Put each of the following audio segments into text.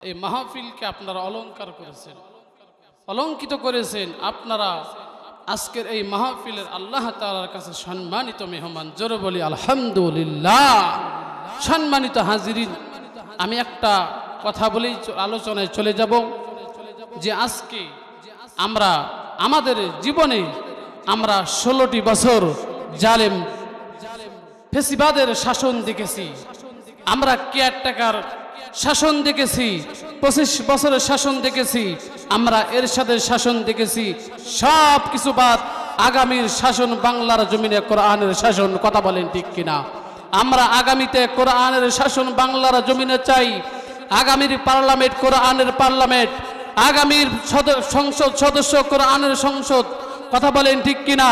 এই মাহফিলকে আপনারা অলংকার করেছেন, অলঙ্কিত করেছেন। আপনারা আজকের এই মাহফিলের আল্লাহ তাআলার কাছে সম্মানিত মেহমান। জোরে বলি আলহামদুলিল্লাহ। সম্মানিত হাজিরিন, আমি একটা কথা বলেই আলোচনায় চলে যাব যে আজকে আমরা আমাদের জীবনে আমরা 16টি বছর জালেম ফেসিবাদের শাসন দেখেছি, আমরা কেয়ারটেকার শাসন দেখেছি, 25 বছরের শাসন দেখেছি, আমরা এরশাদের শাসন দেখেছি। সব কিছু বাদ আগামীর শাসন বাংলার জমিনে কোরআনের শাসন। কথা বলেন ঠিক কিনা? আমরা আগামীতে কোরআনের শাসন বাংলার জমিনে চাই। আগামীর পার্লামেন্ট কোরআনের পার্লামেন্ট, আগামীর সংসদ সদস্য কোরআনের সংসদ। কথা বলেন ঠিক কিনা?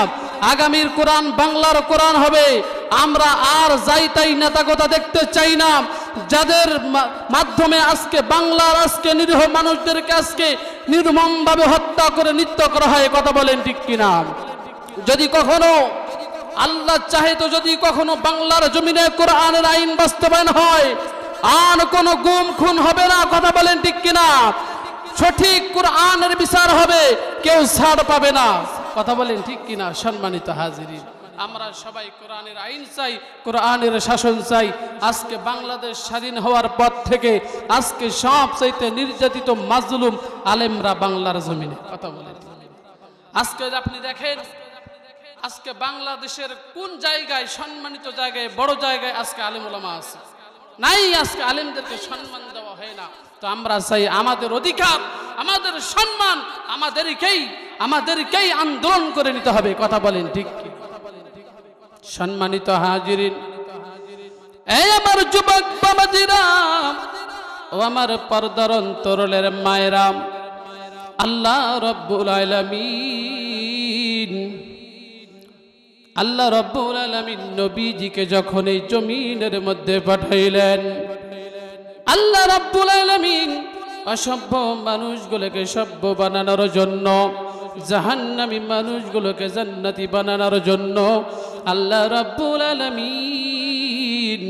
আগামীর কোরআন বাংলার কোরআন হবে। আমরা আর যাই তাই নেতা কথা দেখতে চাই না, যাদের মাধ্যমে আজকে বাংলার আজকে নিরীহ মানুষদেরকে আজকে নির্মমভাবে হত্যা করে নিত্য করা হয়। কথা বলেন ঠিক কিনা? যদি কখনো আল্লাহ চাহে তো যদি কখনো বাংলার জমিনে কোরআনের আইন বাস্তবায়ন হয়, আর কোনো গুম খুন হবে না। কথা বলেন ঠিক কিনা? সঠিক কোরআনের বিচার হবে, কেউ ছাড় পাবে না। কথা বলেন ঠিক কিনা? সম্মানিত হাজিরিন, আমরা সবাই কোরআনের আইন চাই, কোরআনের শাসন চাই। আজকে বাংলাদেশ স্বাধীন হওয়ার পর থেকে আজকে সবচাইতে নির্যাতিত মাজলুম আলেমরা বাংলার জমিনে। কথা বলেন, আজকে আপনি দেখেন আজকে বাংলাদেশের কোন জায়গায় সম্মানিত জায়গায় বড় জায়গায় আজকে আলেম ওলামা আছে নাই? আজকে আলেমদেরকে সম্মান দেওয়া হয় না। তো আমরা চাই আমাদের অধিকার, আমাদের সম্মান আমাদেরকেই আন্দোলন করে নিতে হবে। কথা বলেন ঠিক কি? সম্মানিত হাজিরিন, এই আমার যুবক বাবাজিরা ও আমার পর্দার অন্তরের মায়েরা, আল্লাহ রব্বুল আলামিন নবীজিকে যখন এই জমিনের মধ্যে পাঠাইলেন, আল্লাহ রাব্বুল আলামিন অসভ্য মানুষগুলোকে সভ্য বানানোর জন্য, জাহান্নামী মানুষগুলোকে জান্নাতি বানানোর জন্য আল্লাহ রাব্বুল আলামিন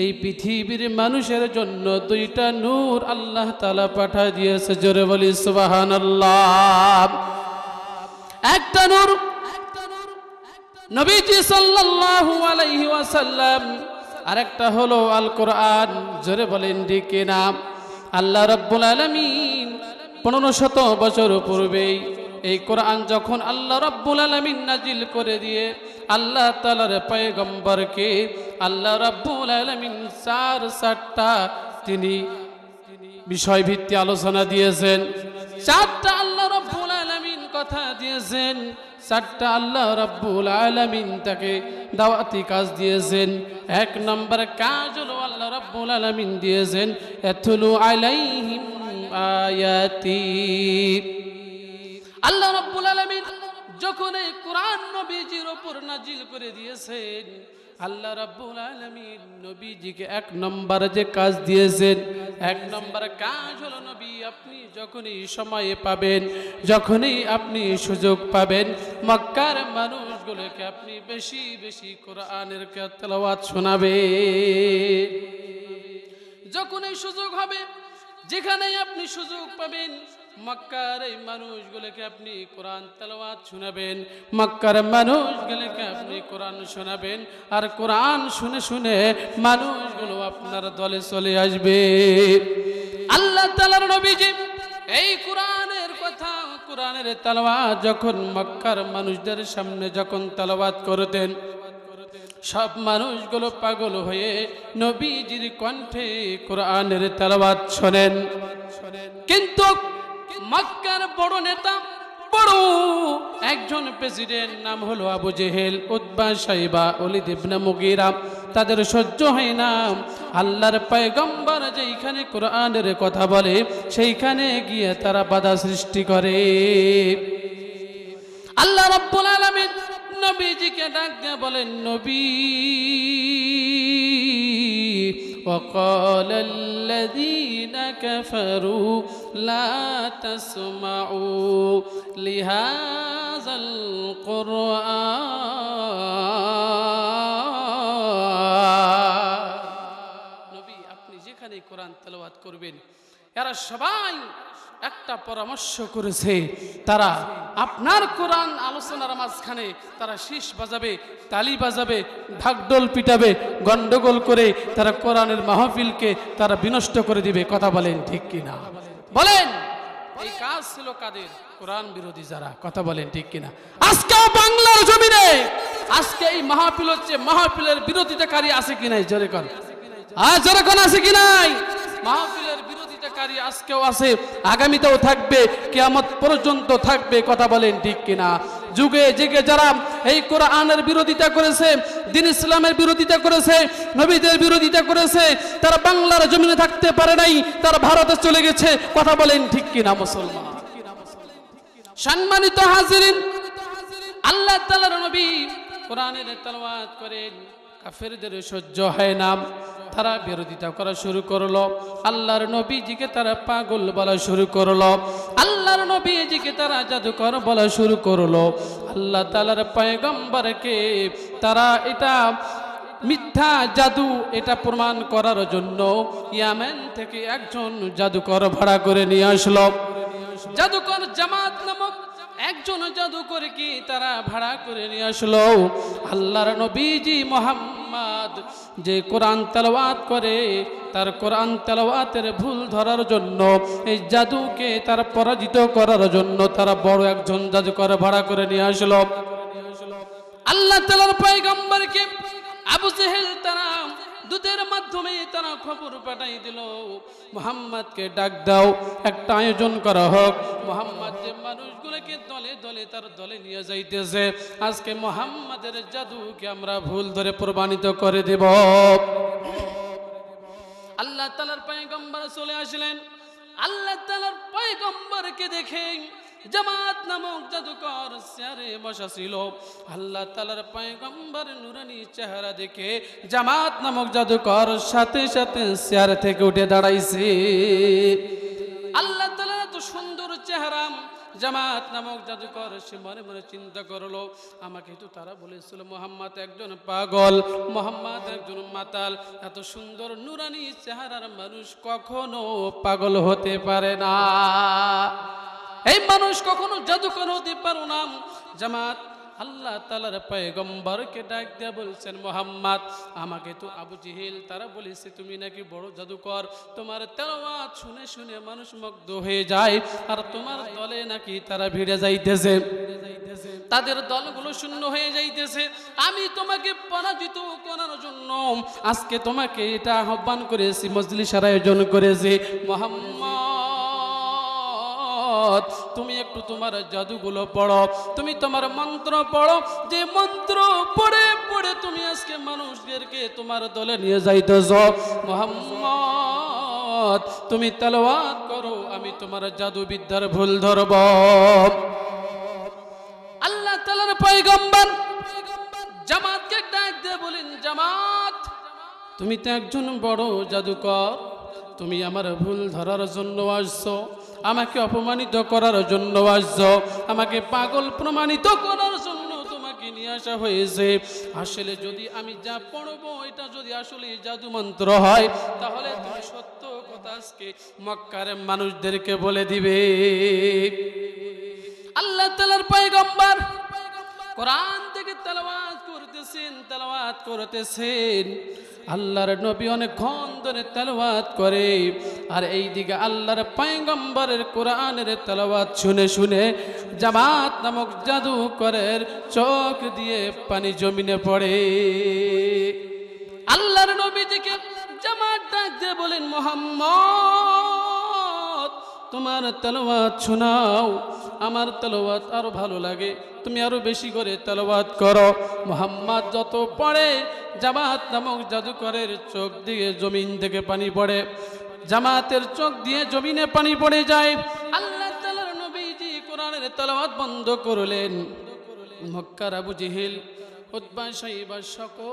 এই পৃথিবীর মানুষের জন্য 2টা নূর আল্লাহ তাআলা পাঠিয়ে দিয়েছে। জোরে বলি সুবহানাল্লাহ। একটা নূর নবীজি সাল্লাল্লাহু আলাইহি ওয়াসাল্লাম, আরেকটা হলো আল কোরআন। জোরে বলেন ঠিক না? আল্লাহ রাব্বুল আলামিন 1500 বছর পূর্বেই এই কোরআন যখন আল্লাহ রাব্বুল আলামিন নাজিল করে দিয়ে আল্লাহ তাআলার পয়গম্বরকে আল্লাহ রাব্বুল আলামিন 4টা তিনি বিষয়ভিত্তিক আলোচনা দিয়েছেন। 4টা আল্লাহ রাব্বুল আলামিন কথা দিয়েছেন, 4টা আল্লাহ রাব্বুল আলামিন তাকে দাওয়াতি কাজ দিয়েছেন। 1 নম্বর কাজ হলো আল্লাহ রাব্বুল আলামিন দিয়েছেন ইয়াতলু আলাইহিম আয়াতি। আল্লাহ রাব্বুল আলামিন যখন এই কোরআন নবীজির উপর নাজিল করে দিয়েছেন, আল্লাহ রাব্বুল আলামিন নবীজিকে 1 নম্বর যে কাজ দিয়েছেন, 1 নম্বর কাজ হলো নবী আপনি যখনই সময় পাবেন, যখনই আপনি সুযোগ পাবেন, মক্কার মানুষগুলোকে আপনি বেশি বেশি কোরআনের তেলাওয়াত শোনাবেন। যখনই সুযোগ হবে, যেখানেই আপনি সুযোগ পাবেন, মক্কার এই মানুষগুলোকে আপনি কোরআন তেলাওয়াত শোনাবেন, মক্কার মানুষগুলোকে আপনি কোরআন শোনাবেন। আর কোরআন শুনে শুনে মানুষগুলো আপনার দলে চলে আসবে। আল্লাহ তাআলার নবীজি এই কোরআনের কথা, কোরআনের তেলাওয়াত যখন মক্কার মানুষদের সামনে যখন তেলাওয়াত করতেন, সব মানুষগুলো পাগল হয়ে নবীজির কণ্ঠে কোরআনের তেলাওয়াত শোনেন। কিন্তু মক্কার বড় নেতা, বড় একজন প্রেসিডেন্ট, নাম হলো আবু জেহেল, উতবা, সাইবা, ওলীদ ইবনে মুগীরা, তাদের সহ্য হয় না আল্লাহর পয়গম্বর যেইখানে কোরআনের কথা বলে সেইখানে গিয়ে তারা বাধা সৃষ্টি করে। আল্লাহ রাব্বুল আলামিন নবীজিকে ডাক দিয়ে বলেন, নবী وقال الذين كفروا لا تسمعوا لهذا القرآن। নবী আপনি যেখানে কোরআন তেলাওয়াত করবেন এরা সবাই একটা পরামর্শ করেছে, তারা আপনার কোরআন আলোচনার মাঝখানে তারা শীষ বাজাবে, তালি বাজাবে, ঢাকঢোল পিটাবে, গন্ডগোল করে তারা কোরআনের মাহফিলকে তারা বিনষ্ট করে দিবে। কথা বলেন ঠিক কিনা? বলেন, এই কাজ ছিল কাদের? কোরআন বিরোধী যারা। কথা বলেন ঠিক কিনা? আজকে বাংলার জমিনে আজকে এই মাহফিল হচ্ছে, মাহফিলের বিরোধিতাকারী আছে কি নাই? জোরে কোন, আর জোরে কোন আছে কি নাই? মাহফিলের বিরোধিতাকারী আজকেও আছে, আগামীতেও থাকবে, কিয়ামত পর্যন্ত থাকবে। কথা বলেন ঠিক কিনা? যুগে যুগে যারা এই কোরআনের বিরোধিতা করেছে, দ্বীন ইসলামের বিরোধিতা করেছে, নবীদের বিরোধিতা করেছে, তারা বাংলার জমিনে থাকতে পারে নাই, তারা ভারতে চলে গেছে। কথা বলেন ঠিক কিনা মুসলমান? সম্মানিত হাজিরিন, আল্লাহ তাআলার নবী কোরআনের তেলাওয়াত করেন, কাফেরদের সহ্য হয় না, তারা বিরোধিতা করা শুরু করলো। আল্লাহর নবীজিকে তারা পাগল বলা শুরু করলো, আল্লাহর নবীজিকে তারা জাদুকর বলা শুরু করলো। আল্লাহ তাআলার পয়গম্বরকে তারা এটা মিথ্যা জাদু এটা প্রমাণ করার জন্য ইয়ামেন থেকে একজন জাদুকর ভাড়া করে নিয়ে আসলো। জাদুকর জামাত নামক একজন জাদুকরকে তারা ভাড়া করে নিয়ে আসলো। আল্লাহর নবীজি মুহাম্মদ যে কোরআন তেলাওয়াত করে, তার কোরআন তেলাওয়াতের ভুল ধরার জন্য, এই জাদুকে তারা পরাজিত করার জন্য তারা বড় একজন জাদুকর ভাড়া করে নিয়ে আসলো। আল্লাহ তাআলার পয়গম্বরকে আবু জেহেল তারা দূতের মাধ্যমে তারা খবর পাঠাই দিল, মুহাম্মদকে ডাক দাও, একটা আয়োজন করা হোক। মুহাম্মদ যে মানুষগুলোকে দলে দলে তার দলে নিয়ে যাইতেছে, আজকে মুহাম্মাদের জাদুকে আমরা ভুল ধরে প্রমাণিত করে দেব। আল্লাহ তাআলার পয়গম্বর চলে আসলেন। আল্লাহ তাআলার পয়গম্বরকে দেখে জামাত নামক জাদুকর চেয়ারে বসা ছিল। আল্লাহ তাআলার পয়গম্বর নুরানি চেহারা দেখে জামাত নামক জাদুকর সাথে সাথে চেয়ার থেকে উঠে দাঁড়াইছে। আল্লাহ তাআলার এত সুন্দর চেহারা, জামাত নামক জাদুকর সে মনে মনে চিন্তা করলো, আমাকে তো তারা বলেছিল মুহাম্মদ একজন পাগল, মুহাম্মদ একজন মাতাল, এত সুন্দর নুরানি চেহারার মানুষ কখনো পাগল হতে পারে না, এই মানুষ কখনো জাদুকর হতে পারো না। জামাত আল্লাহ তাআলার পয়গম্বরকে ডাক দিয়ে বলছেন, মুহাম্মদ আমাকে তো আবু জেহেল তারা বলেছে তুমি নাকি বড় জাদুকর, তোমার তেলাওয়াত শুনে শুনে মানুষ মুগ্ধ হয়ে যায়, আর তোমার দলে নাকি তারা ভিড়ে যাইতেছে, তাদের দলগুলো শূন্য হয়ে যাইতেছে। আমি তোমাকে পরাজিত করার জন্য আজকে তোমাকে এটা আহ্বান করেছি, মজলিসের আয়োজন করেছি। মুহাম্মদ তুমি একটু তোমার জাদুগুলো পড়ো, তুমি তোমার মন্ত্র পড়ো, যে মন্ত্র পড়ে পড়ে তুমি আজকে মানুষদেরকে তোমার দলে নিয়ে যাইতেছ। মুহাম্মদ তুমি তেলাওয়াত করো, আমি তোমার জাদু বিদ্যার ভুল ধরব। আল্লাহ তাআলার পয়গম্বর জামাতকে ডাক দিয়ে বলেন, জামাত তুমি তো একজন বড় জাদুকর, তুমি আমার ভুল ধরার জন্য আসছো, আমাকে অপমানিত করার জন্য আসছো, আমাকে পাগল প্রমাণিত করার জন্য তোমাকে নিয়ে আসা হয়েছে। আসলে যদি আমি যা পড়বো এটা যদি আসলে জাদু মন্ত্র হয়, তাহলে তুমি সত্য কথা আজকে মক্কার মানুষদেরকে বলে দিবে। আল্লাহ তাআলার পয়গম্বর কোরআন থেকে তেলাওয়াত করতেছেন, আল্লাহর নবী অনেকক্ষণ ধরে তেলাওয়াত করে, আর এইদিকে আল্লাহর পয়গম্বরের কোরআনের তেলাওয়াত শুনে শুনে জামাত নামক জাদুকরের চোখ দিয়ে পানি জমিনে পড়ে। আল্লাহর নবীজিকে জামাত ডাক দিয়ে বলেন, মুহাম্মদ তোমার তেলাওয়াত শোনাও, আমার তেলাওয়াত আরো ভালো লাগে, তুমি আরো বেশি করে তেলাওয়াত করো। মুহাম্মদ যত পড়ে জামাত নামক জাদুকরের চোখ দিয়ে জমিন থেকে পানি পড়ে, জামাতের চোখ দিয়ে জমিনে পানি পড়ে যায়। আল্লাহ তাআলার নবীজি কোরআনের তেলাওয়াত বন্ধ করলেন। মক্কার আবু জেহেল, উতবা, শাইবা সকল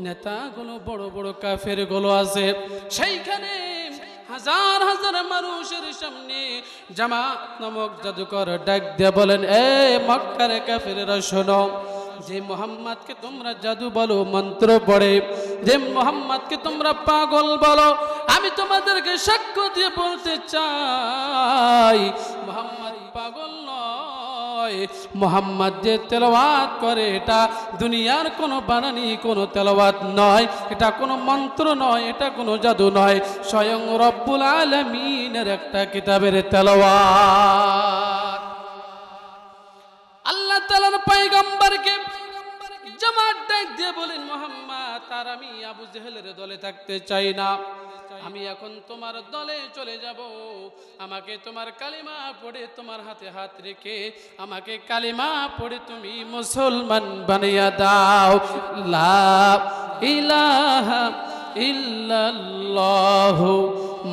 নেতাগুলো বড় বড় কাফের গুলো আছে, সেইখানে হাজার হাজার মানুষের সামনে জামাত নামক জাদুকর ডাক দিয়ে বলেন, এ মক্কার কাফেররা শোনো, যে মোহাম্মদকে তোমরা জাদু বলো, মন্ত্র পড়ে, যে মোহাম্মদকে তোমরা পাগল বলো, আমি তোমাদেরকে সাক্ষ্য দিয়ে বলতে চাই মোহাম্মদ পাগল নয়। মোহাম্মদ যে তেলাওয়াত করে এটা দুনিয়ার কোনো বানানি, কোনো তেলাওয়াত নয়, এটা কোনো মন্ত্র নয়, এটা কোনো জাদু নয়, স্বয়ং রব্বুল আলামিনের একটা কিতাবের তেলাওয়াত। আল্লাহ তাআলার পয়গম্বরকে জামাত ডাক দিয়ে বলেন, মোহাম্মদ আর আমি আবু জেহেলের দলে থাকতে চাই না, আমি এখন তোমার দলে চলে যাব। আমাকে তোমার কালিমা পড়ে, তোমার হাতে হাত রেখে আমাকে কালিমা পড়ে তুমি মুসলমান বানিয়ে দাও। লা ইলাহা ইল্লাল্লাহু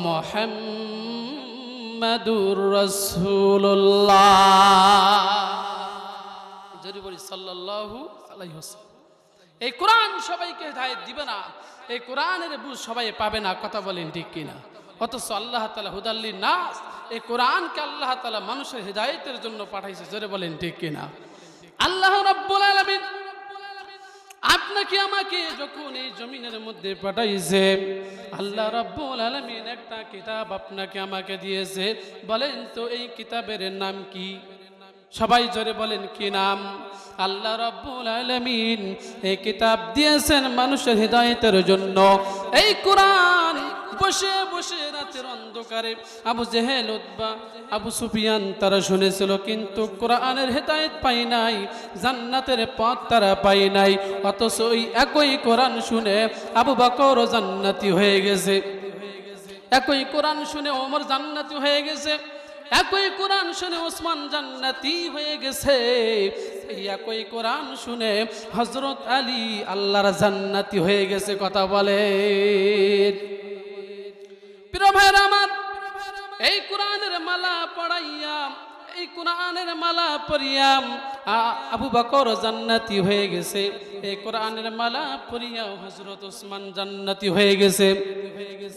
মুহাম্মাদুর রাসূলুল্লাহ। যদি বলি সাল্লাল্লাহু আলাইহি ওয়াসাল্লাম। এই কোরআন সবাইকে হিদায়াত দিবে না, এই কোরআনের বুঝ সবাই পাবে না, কথা বলেন ঠিক কিনা? অথচ আল্লাহ তাআলা হুদাল্লিন নাস, এই কোরআনকে আল্লাহ তাআলা মানুষের হিদায়াতের জন্য পাঠাইছে, জোরে বলেন ঠিক কিনা? আল্লাহ রাব্বুল আলামিন আপনাকে আমাকে যখন এই জমিনের মধ্যে পাঠাইছে, আল্লাহ রাব্বুল আলামিন একটা কিতাব আপনাকে আমাকে দিয়েছে। বলেন তো এই কিতাবের নাম কি? সবাই জোরে বলেন কি নাম? আল্লাহ রাব্বুল আলামিন এই কিতাব দিয়েছেন মানুষের হিদায়াতের জন্য। এই কোরআন বসে বসে রাতের অন্ধকারে আবু জেহেল, উতবা, আবু সুফিয়ান তারা শুনেছিল, কিন্তু কোরআনের হিদায়াত পাই নাই, জান্নাতের পথ তারা পাই নাই। অথচ ওই একই কোরআন শুনে আবু বকর জান্নাতি হয়ে গেছে, একই কোরআন শুনে ওমর জান্নাতি হয়ে গেছে, একই কোরআন শুনে ওসমান জান্নাতি হয়ে গেছে, এই একই কোরআন শুনে হযরত আলী আল্লাহর জান্নাতি হয়ে গেছে। কথা বলে প্রিয় ভাইরা আমার, এই কোরআনের মালা পড়াইয়া, এই কোরআনের মালা পড়িয়া আবু বকর জান্নাতি হয়ে গেছে, এই কোরআনের মালা পড়িয়া হযরত ওসমান জান্নাতি হয়ে গেছে,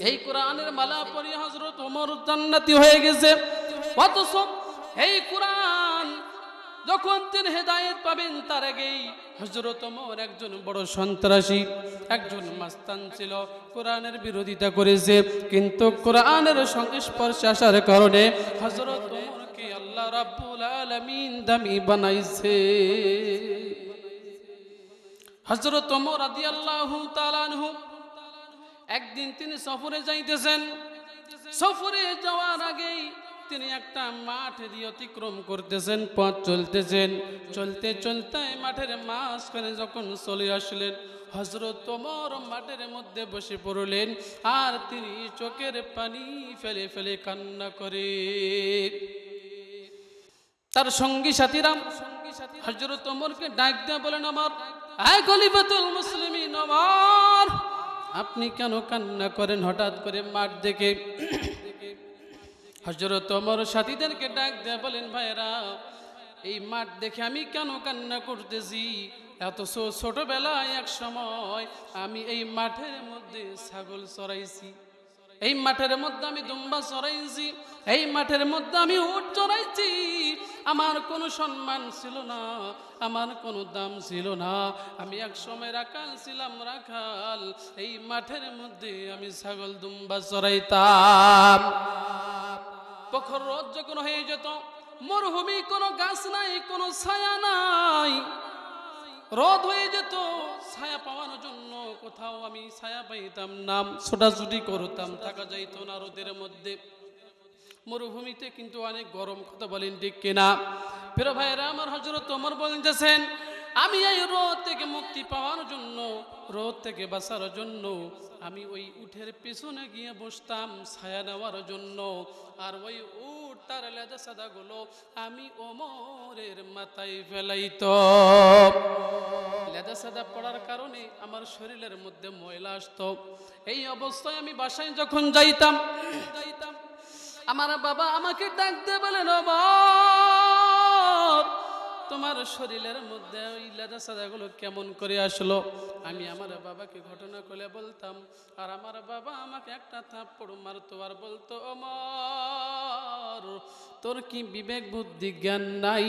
এই কোরআনের মালা পড়িয়া হযরত ওমর জান্নাতি হয়ে গেছে। অথচ এই কোরআন যখন তিনি হেদায়েত পাবেন তার আগেই হযরত ওমর একজন বড় সন্ত্রাসী, একজন মাস্তান ছিল, কোরআনের বিরোধিতা করেছে, কিন্তু কোরআনের সংস্পর্শে আসার কারণে হযরত ওমরকে আল্লাহ রাব্বুল আলামিন দামি বানাইছে। হযরত ওমর রাদিয়াল্লাহু তাআলা আনহু একদিন তিনি সফরে যাইতেছেন, সফরে যাওয়ার আগেই তিনি একটা মাঠ দিয়ে অতিক্রম করতেছেন, পথ চলতেছেন, চলতে চলতে মাঠের মাঝখানে যখন চলে আসলেন, হযরত ওমর মাঠের মধ্যে বসে পড়লেন, আর তিনি চোখের পানি ফেলে ফেলে কান্না করে। তার সঙ্গী সাথীরা হযরত ওমরকে ডাক দিয়ে বলেন, ওমর, আয় খলিফাতুল মুসলিমিন ওমর, আপনি কেন কান্না করেন হঠাৎ করে মাঠ দেখে? হযরত ওমর সাথীদেরকে ডাক দিয়ে বলেন, ভাইরা, এই মাঠ দেখে আমি কেন কান্না করতেছি? এত ছোটবেলায় এক সময় আমি এই মাঠের মধ্যে ছাগল চড়াইছি, এই মাঠের মধ্যে আমি দুম্বা চড়াইছি, এই মাঠের মধ্যে আমি উট চড়াইছি। আমার কোনো সম্মান ছিল না, আমার কোনো দাম ছিল না, আমি এক সময় রাখাল ছিলাম, রাখাল। এই মাঠের মধ্যে আমি ছাগল দুম্বা চড়াইতাম। প্রখর রোদ যখন হয়ে যেত, মরুভূমি, কোনো গাছ নাই, কোনো ছায়া নাই, রোদ হয়ে যেত, ছায়া পাওয়ার জন্য কোথাও আমি ছায়া পাইতাম না, ছোটাছুটি করতাম, থাকা যাইত না রোদের মধ্যে। মরুভূমিতে কিন্তু অনেক গরম, কথা বলেন ঠিক কিনা? প্রিয় ভাইরা আমার, হযরত ওমর বলতেছেন, আমি এই রোদ থেকে মুক্তি পাওয়ার জন্য, রোদ থেকে বাঁচার জন্য আমি ওই উটের পিছনে গিয়ে বসতাম ছায়া নেওয়ার জন্য, আর ওই উট তার লেদা সাদা গুলো আমি ওমরের মাথায় ফেলাইত। লেদা সাদা পড়ার কারণে আমার শরীরের মধ্যে ময়লা আসতো। এই অবস্থায় আমি বাসায় যখন যাইতাম, আমার বাবা আমাকে ডাক দিয়ে বলেন, ওমর, তোমার শরীরের মধ্যে ওই লেদা সাদাগুলো কেমন করে আসলো? আমি আমার বাবাকে ঘটনা করে বলতাম, আর আমার বাবা আমাকে একটা থাপ্পড় মারতো আর বলতো, ওমর তোর কি বিবেক বুদ্ধি জ্ঞান নাই?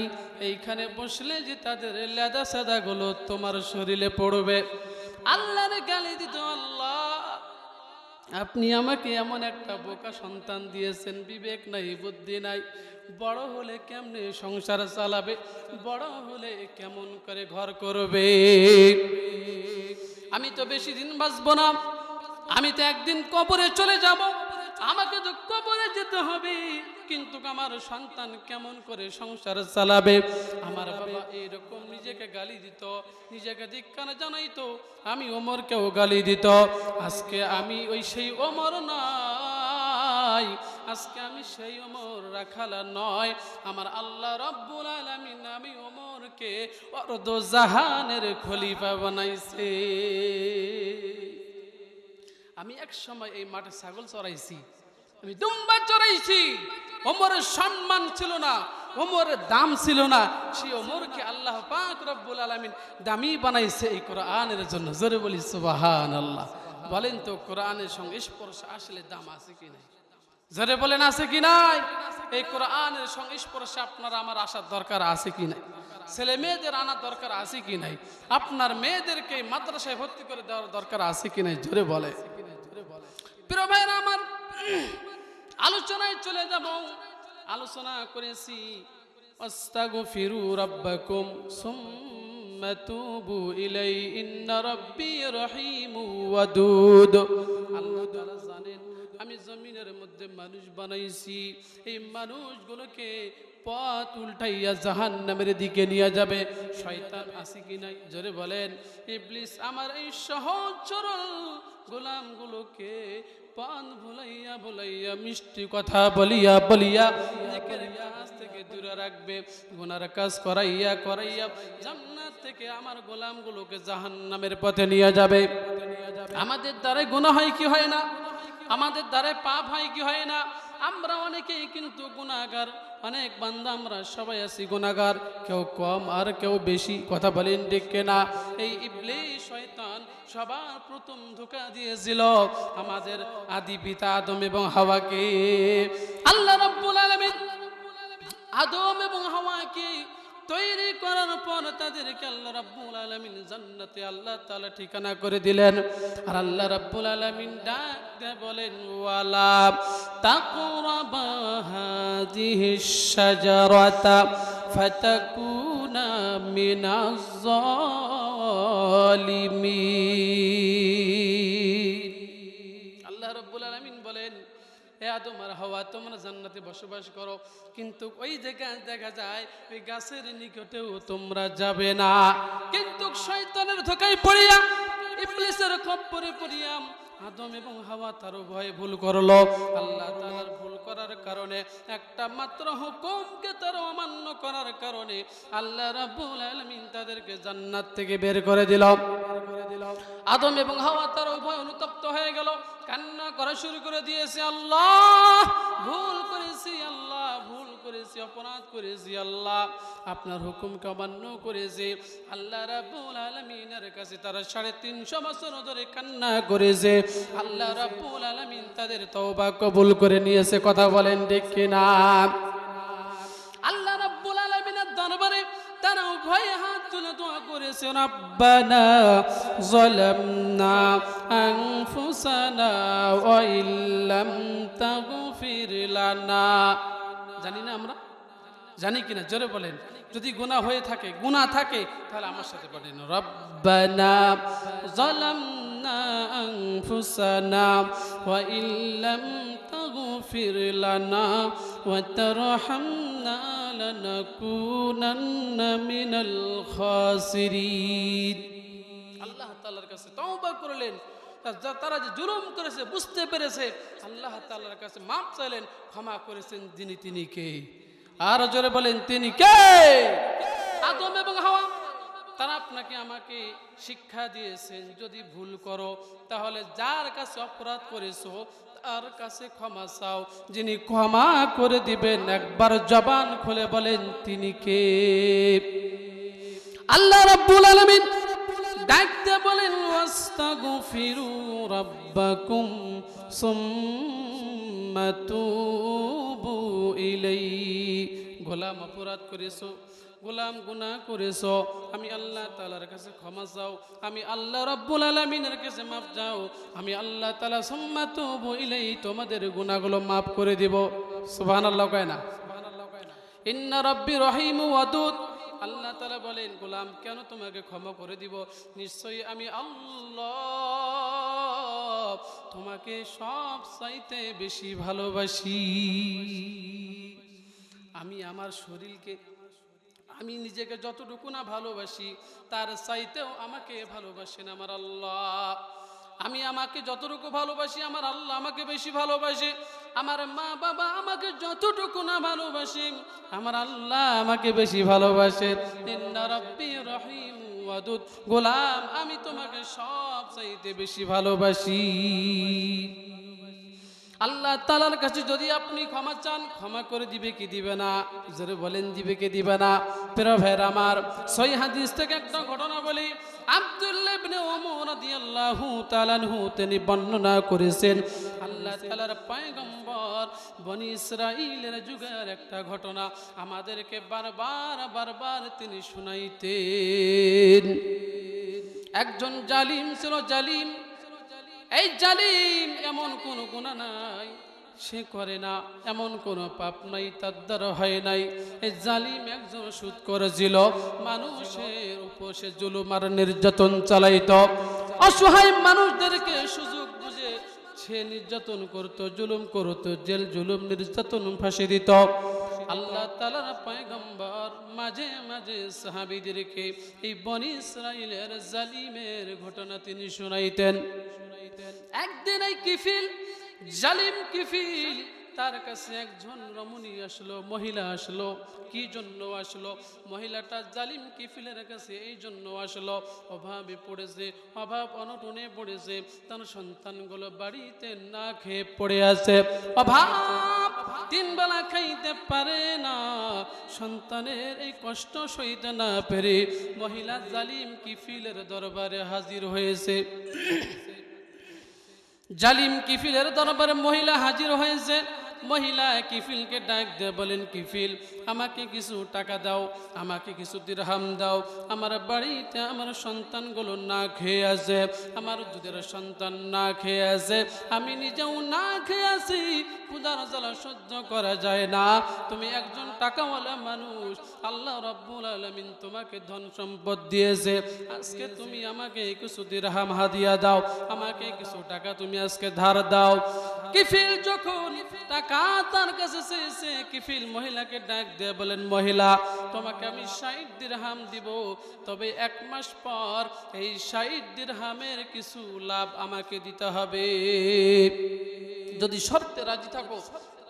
এইখানে বসলে যে তাদের লেদা সাদাগুলো তোমার শরীরে পড়বে। আল্লাহর গালি দিত, আল্লাহ আপনি আমাকে এমন একটা বোকা সন্তান দিয়েছেন, বিবেক নাই বুদ্ধি নাই, বড় হলে কেমনে সংসার চালাবে, বড় হলে কেমন করে ঘর করবে? আমি তো বেশি দিন বাঁচবো না, আমি তো একদিন কবরে চলে যাব, আমাকে তো কবরে যেতে হবে, কিন্তু আমার সন্তান কেমন করে সংসার চালাবে? আমার বাবা এইরকম নিজেকে গালি দিত, নিজেকে ধিক্কার জানাইতো, আমি ওমরকেও গালি দিত। আজকে আমি ওই সেই ওমর নাই, আজকে আমি সেই ওমর রাখালা নয়, আমার আল্লাহ রাব্বুল আলামিন আমি ওমরকে অর্ধ জাহানের খলিফা বানাইছে। আমি এক সময় এই মাঠে ছাগল চড়াইছি, আমি দুম্বা চড়াইছি, ওমরের সম্মান ছিল না, ওমরের দাম ছিল না, সেই ওমরকে আল্লাহ পাক রব্বুল আলামিন দামি বানাইছে এই কোরআনের জন্য। জোরে বলি সুবহানাল্লাহ। বলেন তো কোরআনের সঙ্গে স্পর্শ আসলে দাম আছে কি নাই? জোরে বলেন আছে কি নাই? এই কোরআনের সংস্পর্শে আপনার আমার আসার দরকার আছে কি নাই? ছেলে মেয়েদের আনার দরকার আছে কি নাই? আপনার মেয়েদেরকে মাদ্রাসায় ভর্তি করে দেওয়ার দরকার আছে কি নাই? জোরে বলে। প্রিয় ভাইরা আমার, আলোচনায় চলে যাব। আলোচনা করেছি আস্তাগফিরু রাব্বাকুম সুম্মা তুবু ইলাইহি ইন্না রাব্বি রহিমু ওয়াদুদ। আল্লাহ তাআলা জানেন আমি জমিনের মধ্যে মানুষ বানাইছি, এই মানুষগুলোকে পথ উল্টাইয়া জাহান্নামের দিকে নিয়ে যাবে। শয়তান আছে কি নাই? জোরে বলেন। ইবলিস আমার এই সহজ সরল গোলামগুলোকে পান ভুলাইয়া ভুলাইয়া মিষ্টি কথা বলিয়া বলিয়া নেকের কাজ থেকে দূরে রাখবে, গুনার কাজ করাইয়া করাইয়া জান্নাত থেকে আমার গোলামগুলোকে জাহান্নামের পথে নিয়ে যাবে। আমাদের দ্বারা গুনাহ হয় কি হয় না? আমাদের দ্বারা পাপ হয় কি হয় না? আমরা অনেকেই কিন্তু গুনাহগার, অনেক বান্দা আমরা সবাই আছি গুনাহগার, কেউ কম আর কেউ বেশি। কথা বলেন ঠিক কিনা? এই ইবলিস শয়তান সবার প্রথম ধোঁকা দিয়েছিল আমাদের আদি পিতা আদম এবং হাওয়াকে। আল্লাহ রাব্বুল আলামিন আদম এবং হাওয়াকে তৈরি করার পর তাদেরকে আল্লাহ রাব্বুল আলামিন জান্নাতে আল্লাহ তাআলা ঠিকানা করে দিলেন। আর আল্লাহ রাব্বুল আলামিন ডাক দিয়ে বলেন, ওয়ালা তাকরাবা হাযিহিশ শাজারাতা ফাতাকুনা মিনাজ জালিমিন। আল্লাহ রাব্বুল আলামিন বলেন, হে আদম আর হাওয়া তোমরা জান্নাতে বসবাস করো, কিন্তু ওই জায়গায় দেখা যায় ওই গাছের নিকটেও তোমরা যাবে না। কিন্তু শয়তানের ধোঁকায় পড়িয়া, ইবলিসের খপ্পরে পড়িয়া আদম এবং হাওয়া তারও ভয়ে ভুল করলো। আল্লাহ তাআলার ভুল করার কারণে, একটা মাত্র হুকুমকে তারা অমান্য করার কারণে আল্লাহ রাব্বুল আলামিন তাদেরকে জান্নাত থেকে বের করে দিল। আদম এবং হাওয়া তারও ভয় অনুতপ্ত হয়ে গেল, কান্না করা শুরু করে দিয়েছে, আল্লাহ ভুল করেছি, আল্লাহ ভুল করেছি, অপরাধ করেছি, আল্লাহ আপনার হুকুমকে অমান্য করেছি। আল্লাহ রাব্বুল আলামিনের কাছে তারা 350 বছর ধরে কান্না করেছে। আল্লাহ রাব্বুল আলামিন তাদের তওবা কবুল করে নিয়েছে। কথা বলেন ঠিক কিনা? আল্লাহ রাব্বুল আলামিনের দরবারে তারা উভয়ে হাত তুলে দোয়া করেছে, রাব্বানা যালামনা আনফুসানা ওয়া ইল্লাম তাগফির লানা। জানি না আমরা? জানি কিনা? জোরে বলেন। যদি গুনাহ হয়ে থাকে, গুনাহ থাকে, তাহলে আমার সাথে পড়েন, রাব্বানা যালামনা আনফুসানা ওয়া ইল্লাম তাগফির লানা ওয়া তারহামনা লানাকুনান্না মিনাল খাসিরিন। আল্লাহ তাআলার কাছে তওবা করলেন, তারা যে জুলুম করেছে বুঝতে পেরেছে, আল্লাহ তাআলার কাছে মাফ চাইলেন, ক্ষমা করেছেন। তিনি কে? আর জোরে বলেন, তিনি কে? আদম এবং হাওয়া। তারা আপনাকে আমাকে শিক্ষা দিয়েছেন, যদি ভুল করো তাহলে যার কাছে অপরাধ করেছো তার কাছে ক্ষমা চাও, যিনি ক্ষমা করে দিবেন। একবার জবান খুলে বলেন, তিনি কে? আল্লাহ রাব্বুল আলামিন ডাকতে বলেন ওয়াস্তাগফিরু রাব্বাকুম সুম্মা তুবু ইলাইহি। গোলাম অপরাধ করেছো, গোলাম গুনাহ করেছো, আমি আল্লাহ তাআলার কাছে ক্ষমা চাও, আমি আল্লাহ রাব্বুল আলামিনের কাছে মাফ চাও, আমি আল্লাহ তাআলা সুম্মা তুবু ইলাইহি তোমাদের গুনাহগুলো মাফ করে দেব। সুবহানাল্লাহ কয় না? ইন্না রাব্বি রহিম ওয়াদুদ। আল্লাহ তাআলা বলেন গোলাম কেন তোমাকে ক্ষমা করে দিব, নিশ্চয়ই আমি আল্লাহ তোমাকে সব চাইতে বেশি ভালোবাসি। আমি আমার শরীরকে, আমি নিজেকে যতটুকু না ভালোবাসি তার চাইতেও আমাকে ভালোবাসেন আমার আল্লাহ। আমি আমাকে যতটুকু ভালোবাসি আমার আল্লাহ আমাকে বেশি ভালোবাসে। আমার মা বাবা আমাকে যতটুকু না ভালোবাসে আমার আল্লাহ আমাকে বেশি ভালোবাসে। ইন্না রাব্বি রহিম ওয়াদুদ। গোলাম আমি তোমাকে সব চাইতে বেশি ভালোবাসি। আল্লাহ তাআলার কাছে যদি আপনি ক্ষমা চান, ক্ষমা করে দিবে কি দিবে না? জোরে বলেন দিবে কি দিবে না? প্রিয় ভাইরা আমার, সহিহ হাদিস থেকে একটা ঘটনা বলি। আব্দুল্লাহ ইবনে ওমর রাদিয়াল্লাহু তাআলা আনহু তিনি বর্ণনা করেছেন আল্লাহ তাআলার পয়গম্বর বনি ইসরাঈলের যুগের একটা ঘটনা আমাদেরকে বারবার তিনি শুনাইতেন। একজন জালিম ছিল, জালিম। এই জালিম এমন কোনো গুনাহ নাই সে করে না, এমন কোনো পাপ নাই তার দ্বারা হয় নাই। এই জালিম একজন সুদ করেছিল, মানুষের উপর সে জুলুম আর নির্যাতন চালাইতো। অসহায় মানুষদেরকে সুযোগ বুঝে সে নির্যাতন করত, জুলুম করত, জেল জুলুম নির্যাতন ফাঁসি দিত। আল্লাহ তাআলার পয়গম্বর মাঝে মাঝে সাহাবীদেরকে এই বনি ইসরাঈলের জালিমের ঘটনা তিনি শুনাইতেন। একদিন এই কিফিল, জালিম কিফিল, তার কাছে একজন রমণী আসলো, মহিলা আসলো। কি জন্য আসলো? মহিলাটা জালিম কিফিলের কাছে এই জন্য আসলো, অভাবে পড়েছে, অভাব অনটনে পড়েছে, তার সন্তানগুলো বাড়িতে না খেয়ে পড়ে আছে। অভাব, তিন বেলা খাইতে পারে না। সন্তানের এই কষ্ট সইতে না পেরে মহিলা জালিম কিফিলের দরবারে হাজির হয়েছে। জালিম কিফিলের দরবারে মহিলা হাজির হয়েছে। মহিলা কিফিলকে ডাক দিয়ে বলেন, কিফিল আমাকে কিছু টাকা দাও, আমাকে কিছু দিরহাম দাও। আমার বাড়িতে আমার সন্তানগুলো না খেয়ে আছে, আমার দুধের সন্তান না খেয়ে আছে, আমি নিজেও না খেয়ে আছি, ক্ষুধার জ্বালা সহ্য করা যায় না। তুমি একজন টাকাওয়ালা মানুষ, আল্লাহ রাব্বুল আলামিন তোমাকে ধন সম্পদ দিয়েছে, আজকে তুমি আমাকে কিছু দিরহাম হাদিয়া দাও, আমাকে কিছু টাকা তুমি আজকে ধার দাও। কিফিল যখন টাকা তার কাছে চেয়েছে, কিফিল মহিলাকে ডাক দিয়ে বলেন, মহিলা তোমাকে আমি 60 দিরহাম দিব, তবে 1 মাস পর এই 60 দিরহামের কিছু লাভ আমাকে দিতে হবে। যদি শর্তে রাজি থাকো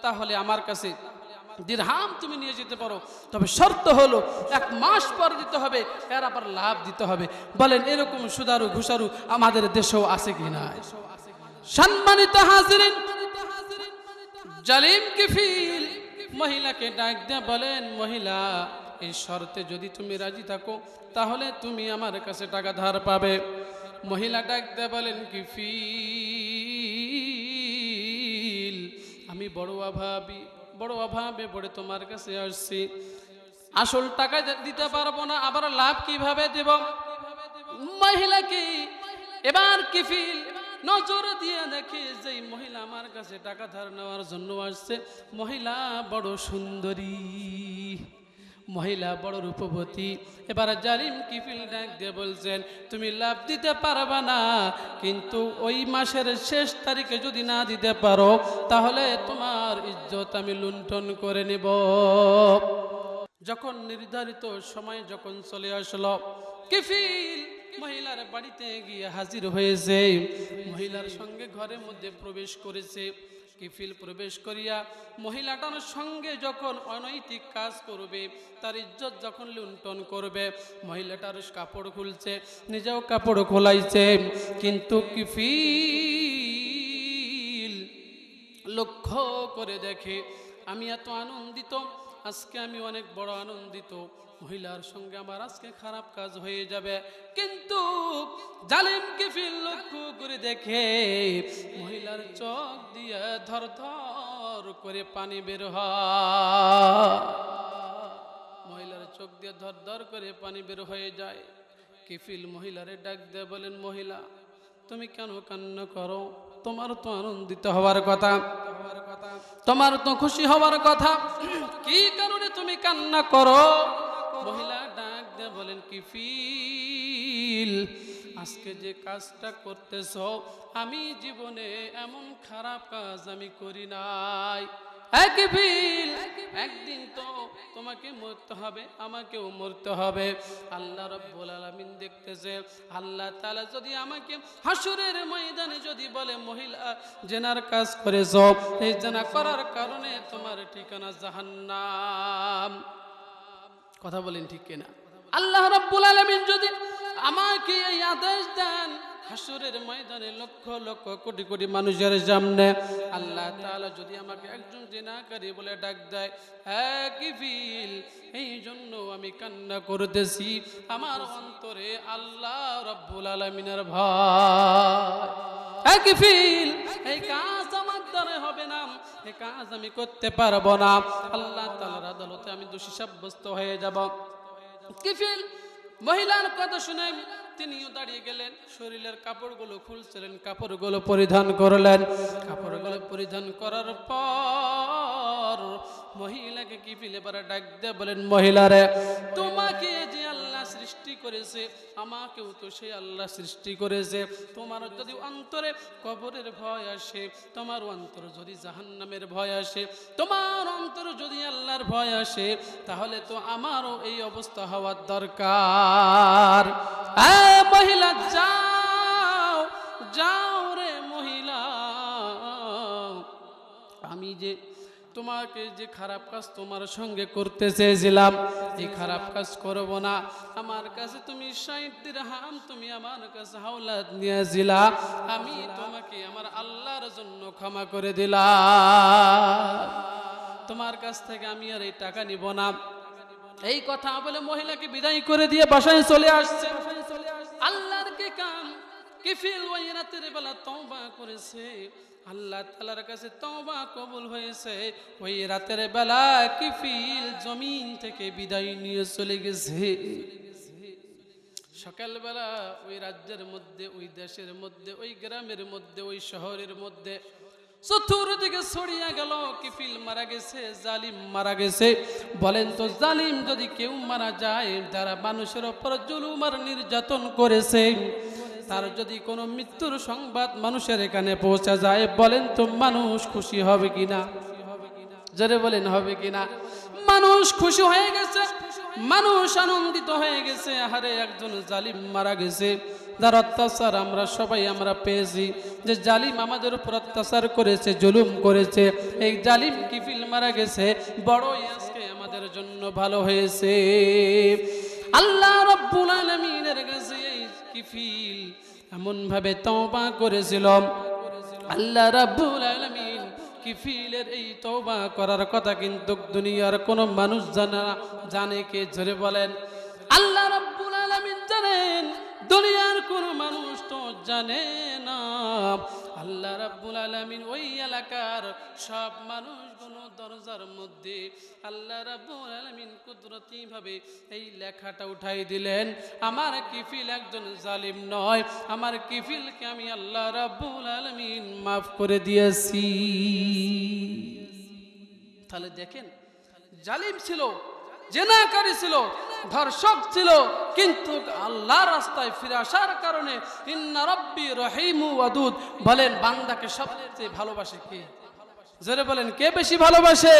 তাহলে আমার কাছে দিরহাম তুমি নিয়ে যেতে পারো, তবে শর্ত হলো 1 মাস পর দিতে হবে, এর আবার লাভ দিতে হবে। বলেন এরকম সুদারু ঘুষারু আমাদের দেশেও আছে কিনা? সম্মানিত হাজিরিন, জালিম কিফিল মহিলাকে ডাক দিয়ে বলেন, মহিলা এই শর্তে যদি তুমি রাজি থাকো তাহলে তুমি আমার কাছে টাকা ধার পাবে। মহিলা ডাক দিয়ে বলেন, কিফিল আমি বড় অভাবে পড়ে তোমার কাছে আসছি, আসল টাকা দিতে পারবো না, আবার লাভ কিভাবে দেব? মহিলাকে এবার কিফিল নজর দিয়ে দেখে যে মহিলা আমার কাছে টাকা ধার নেওয়ার জন্য আসছে, মহিলা বড় সুন্দরী, মহিলা বড় রূপবতী। এবার জালিম কিফিল ডাক দিয়ে বলছেন, তুমি লাভ দিতে পারবা না, কিন্তু ওই মাসের শেষ তারিখে যদি না দিতে পারো তাহলে তোমার ইজ্জত আমি লুণ্ঠন করে নেব। যখন নির্ধারিত সময় যখন চলে আসলো, কিফিল মহিলার বাড়িতে গিয়ে হাজির হয়েছে, মহিলার সঙ্গে ঘরের মধ্যে প্রবেশ করেছে। কিফিল প্রবেশ করিয়া মহিলাটার সঙ্গে যখন অনৈতিক কাজ করবে, তার ইজ্জত যখন লুণ্ঠন করবে, মহিলাটার কাপড় খুলছে, নিজেও কাপড় খোলাইছে। কিন্তু কিফিল লক্ষ্য করে দেখে, আমি এত আনন্দিত, আজকে আমি অনেক বড় আনন্দিত, মহিলার সঙ্গে আমার আজকে খারাপ কাজ হয়ে যাবে। কিন্তু জালিম কাফির লক্ষ্য করে দেখে মহিলার চোখ দিয়ে ধর ধর করে পানি বের হয়, মহিলার চোখ দিয়ে ধর ধর করে পানি বের হয়ে যায়। কাফিল মহিলারে ডাক দিয়ে বলেন, মহিলা তুমি কেন কান্না করো? তোমার তো আনন্দিত হওয়ার কথা, তোমার তো খুশি হওয়ার কথা, কি কারণে তুমি কান্না করো? মহিলা ডাক দিয়ে বলেন, কাফিল আজকে যে কাজটা করতেছ, আমি জীবনে এমন খারাপ কাজ আমি করি নাই। কাফিল একদিন তো তোমাকে মরতে হবে, আমাকেও মরতে হবে। আল্লাহ রাব্বুল আলামিন দেখতেছে, আল্লাহ তাআলা যদি আমাকে হাসরের ময়দানে যদি বলে, মহিলা জেনার কাজ করেছো, এই জেনা করার কারণে তোমার ঠিকানা জাহান্নাম। কথা বলেন ঠিক কিনা? আল্লাহ রাব্বুল আলামিন যদি আমাকে এই আদেশ দেন, হাসরের ময়দানে লক্ষ লক্ষ কোটি কোটি মানুষের সামনে আল্লাহ তাআলা যদি আমাকে একজন জিনাকারী বলে ডাক দেয়, কাফিল এই জন্য আমি কান্না করতেছি, আমার অন্তরে আল্লাহ রাব্বুল আলামিনের ভয়। কাফিল এই কাজ আমার দ্বারা হবে না, এই কাজ আমি করতে পারবো না, আল্লাহ তাআলার আদালতে আমি দোষী সাব্যস্ত হয়ে যাব। কাফিল মহিলার কথা শুনে তিনিও দাঁড়িয়ে গেলেন, শরীরের কাপড়গুলো খুলছিলেন, কাপড়গুলো পরিধান করলেন। কাপড়গুলো পরিধান করার পর মহিলাকে কাফিল এবারে ডাক দিয়ে বলেন, মহিলারে তোমাকে যে আল্লাহ সৃষ্টি করেছে, আমাকেও তো সেই আল্লাহ সৃষ্টি করেছে। তোমার যদি অন্তরে কবরের ভয় আসে, তোমার অন্তর যদি জাহান্নামের ভয় আসে, তোমার অন্তর যদি আল্লাহর ভয় আসে, তাহলে তো আমারও এই অবস্থা হওয়ার দরকার। মহিলা যাও যাও রে মহিলা, আমি যে তোমাকে যে খারাপ কাজ তোমার সঙ্গে করতে চেয়েছিলাম, এই খারাপ কাজ করব না। আমার কাছে তুমি 60 দিরহাম তুমি আমার কাছে হাওলাত নিয়েছিলা, আমি তোমাকে আমার আল্লাহর জন্য ক্ষমা করে দিলাম, তোমার কাছ থেকে আমি আর এই টাকা নিব না। এই কথা বলে মহিলাকে বিদায় করে দিয়ে বাসায় চলে আসছে। আল্লাহর কে কাম, কাফিল ওই রাতের বেলা তওবা করেছে, আল্লাহ তাআলার কাছে তওবা কবুল হয়েছে। ওই রাতের বেলা কাফিল জমিন থেকে বিদায় নিয়ে চলে গেছে। সকালবেলা ওই রাজ্যের মধ্যে, ওই দেশের মধ্যে, ওই গ্রামের মধ্যে, ওই শহরের মধ্যে চতুর্দিকে ছড়িয়ে গেল, কাফিল মারা গেছে, জালিম মারা গেছে। বলেন তো জালিম যদি কেউ মারা যায়, যারা মানুষের উপর জুলুম আর নির্যাতন করেছে, তার যদি কোনো মৃত্যুর সংবাদ মানুষের এখানে পৌঁছা যায়, বলেন তো মানুষ খুশি হবে কিনা? জোরে বলেন হবে কিনা? মানুষ খুশি হয়ে গেছে, মানুষ আনন্দিত হয়ে গেছে। আরে একজন জালিম মারা গেছে, যার অত্যাচার আমরা সবাই আমরা পেয়েছি, যে জালিম আমাদের উপর অত্যাচার করেছে, জুলুম করেছে, এই জালিম কাফিল মারা গেছে, বড়ই আজকে আমাদের জন্য ভালো হয়েছে। আল্লাহ রাব্বুল আলামিনের কাছে এই কাফিল এমন ভাবে তওবা করেছিল, আল্লাহ রাব্বুল আলামিন কাফিলের এই তওবা করার কথা কিন্তু দুনিয়ার কোনো মানুষ জানে কে? জোরে বলেন। আল্লাহ রাব্বুল আলামিন জানেন, দুনিয়ার কোনো মানুষ তো জানে না। আল্লাহ রাব্বুল আলামিন ওই এলাকার সব মানুষগুলো দরজার মধ্যে আল্লাহ রাব্বুল আলামিন কুদরতি ভাবে এই লেখাটা উঠাই দিলেন, আমার কাফিল একজন জালিম নয়, আমার কাফিলকে আমি আল্লাহ রাব্বুল আলামিন মাফ করে দিয়েছি। তাহলে দেখেন, জালিম ছিল, জেনাকারী ছিল, ধর্ষক ছিল, কিন্তু আল্লাহর রাস্তায় ফিরে আসার কারণে ইন্না রাব্বি রহিমু ওয়াদুদ। বলেন বান্দাকে সবচেয়ে ভালোবাসে কে? জোরে বলেন, কে বেশি ভালোবাসে?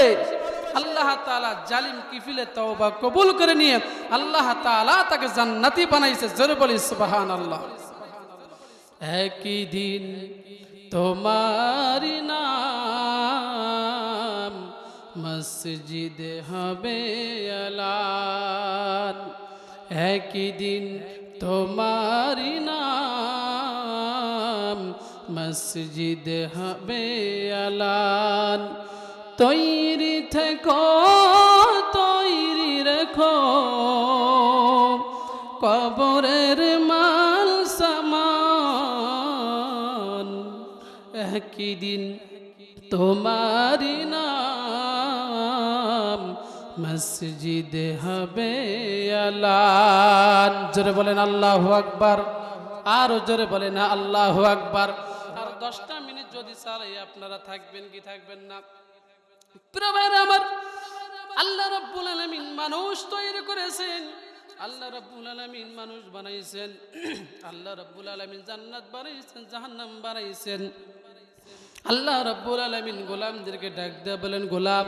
আল্লাহ তাআলা জালিম কাফিলের তওবা কবুল করে নিয়ে আল্লাহ তাআলা তাকে জান্নাতি বানাইছে। জোরে বলি সুবহানাল্লাহ। একই দিন তোমারি নাম মসজিদে হবে এলান, একই দিন তোমারি নাম মসজিদে হবে এলান, তৈরি থেকো কি দিন তোমারি নাম মসজিদে হবে আলান। জোরে বলেন আল্লাহু আকবার, আর জোরে বলেন আল্লাহু আকবার। আর 10টা মিনিট যদি চালাই আপনারা থাকবেন কি থাকবেন না? প্রিয় ভাইরা আমার, আল্লাহ রাব্বুল আলামিন মানুষ তৈরি করেছেন, আল্লাহ রাব্বুল আলামিন মানুষ বানাইছেন, আল্লাহ রাব্বুল আলামিন জান্নাত বানাইছেন, জাহান্নাম বানাইছেন। আল্লাহ রাব্বুল আলামিন গোলামদেরকে ডাক দিয়ে বলেন, গোলাম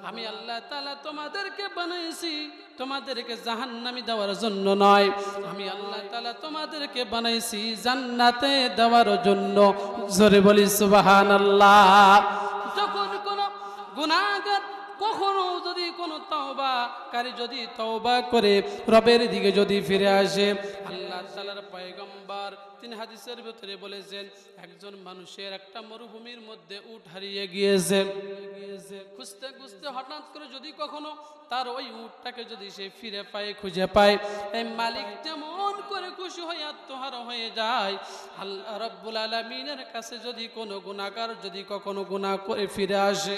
আমি আল্লাহ তাআলা তোমাদেরকে বানাইছি তোমাদেরকে জাহান্নামে দেওয়ার জন্য নয়, আমি আল্লাহ তাআলা তোমাদেরকে বানাইছি জান্নাতে দেওয়ার জন্য। জোরে বলি সুবহানাল্লাহ। যখন কোন গুনাহগার কখনো যদি কোনো তওবাকারী যদি তওবা করে রবের দিকে যদি ফিরে আসে, আল্লাহ তাআলার পয়গম্বর তিনি হাদিসের ভিতরে বলেছেন, একজন মানুষের একটা মরুভূমির মধ্যে উট হারিয়ে গিয়েছে, খুঁজতে খুঁজতে হঠাৎ করে যদি কখনো তার ওই উটটাকে যদি সে ফিরে পায়, খুঁজে পায়, এই মালিক যেমন করে খুশি হয়ে আত্মহারা হয়ে যায়। আল্লাহ রাব্বুল আলামিনের কাছে যদি কোনো গুনাহগার যদি কখনো গুনাহ করে ফিরে আসে,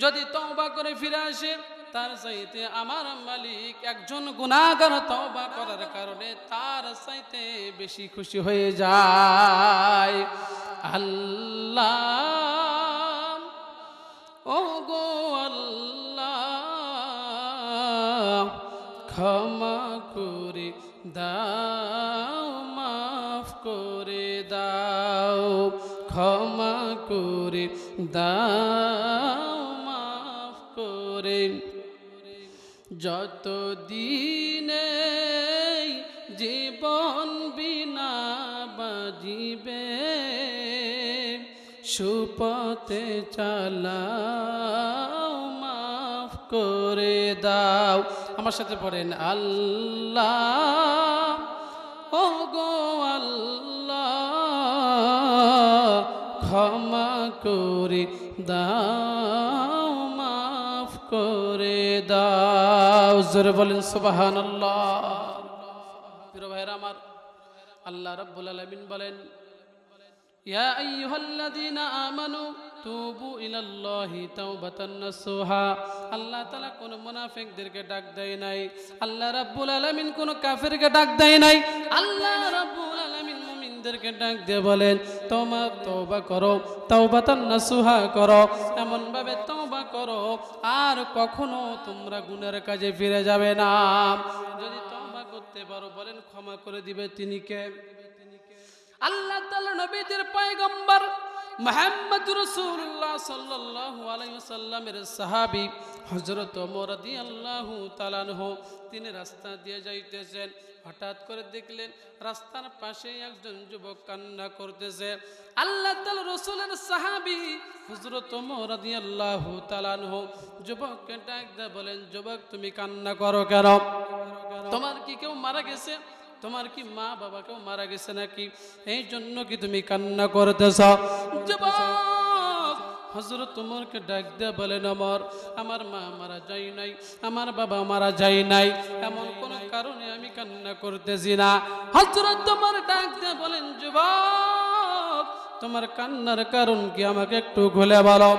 যদি তওবা করে ফিরে আসে, তার চাইতে আমার মালিক একজন গুনাহগার তওবা করার কারণে তার চাইতে বেশি খুশি হয়ে যায়। আল্লাহ ও গো আল্লাহ ক্ষমা করে দাও, মাফ করে দাও, ক্ষমা করে দাও, মাফ করে। যত দিনে জীবন বিনা বাজিবে, সুপথে চালাও, মাফ করে দাও। আমার সাথে পড়েন, আল্লাহ ও গো আল্লাহ ক্ষমা করে দাও, মাফ করে দাও। জোরে বলেন সুবহানাল্লাহ। প্রিয় ভাইরা আমার, আল্লাহ রাব্বুল আলামিন বলেন, ইয়া আইয়ুহাল্লাযীনা আমানু তুবু ইলাল্লাহি তাওবাতান নাসুহা। আল্লাহ তাআলা কোন মুনাফিকদেরকে ডাক দেয় নাই, আল্লাহ রাব্বুল আলামিন কোন কাফেরকে ডাক দেয় নাই, আল্লাহ রাব্বুল আলামিন মুমিনদেরকে ডাক দিয়ে বলেন, তোমরা তওবা করো, তাওবাতান নাসুহা করো, এমন ভাবে তওবা করো আর কখনো তোমরা গুনাহের কাজে ফিরে যাবে না। যদি তওবা করতে পারো, বলেন ক্ষমা করে দিবে তিনি কে? আল্লাহ তাআলা নবীদের পয়গম্বর মুহাম্মদ রাসূলুল্লাহ সাল্লাল্লাহু আলাইহি ওয়াসাল্লামের সাহাবী হযরত ওমর রাদিয়াল্লাহু তাআলা আনহু, তিনি রাস্তা দিয়ে যাইতেছেন, হঠাৎ করে দেখলেন রাস্তার পাশে একজন যুবক কান্না করতেছে। আল্লাহ তাআলা রাসূলের সাহাবী হযরত ওমর রাদিয়াল্লাহু তাআলা আনহু যুবককে ডাক দিয়ে বলেন, যুবক তুমি কান্না করো কেন? তোমার কি কেউ মারা গেছে? তোমার কি মা বাবা কেউ মারা গেছে নাকি? এই জন্য কি তুমি কান্না করতেছ? যুবক হযরত ওমরকে ডাক দিয়ে বলেন, ওমর আমার মা মারা যায় নাই, আমার বাবা মারা যায় নাই, এমন কোন কারণে আমি কান্না করতেছি না। হযরত ওমর ডাক দিয়ে বলেন, যুবক তোমার কান্নার কারণ কি আমাকে একটু খুলে বলো।